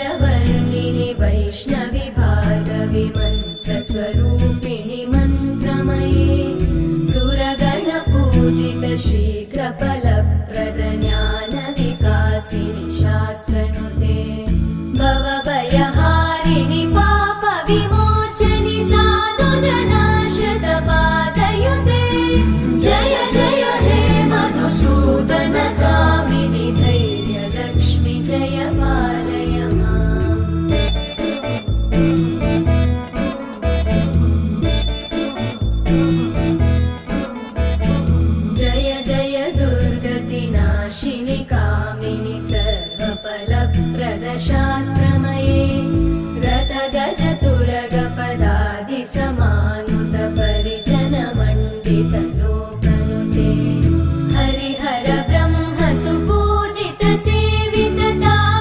मन्त्रवर्णिनि वैष्णवि भार्गवि मन्त्रस्वरूपिणि मन्त्रमये सुरगणपूजित शीघ्रफलप्रद ज्ञानविकासिनि शास्त्रनुते भवभयहारिणि पापविमोचनि साधुजनाश्रितपादयुते जय जय हे मधुसूदन कामिनि धैर्यलक्ष्मि जय पालय माम्। जय जय दुर्गतिनाशिनि कामिनि सर्वफलप्रद शास्त्र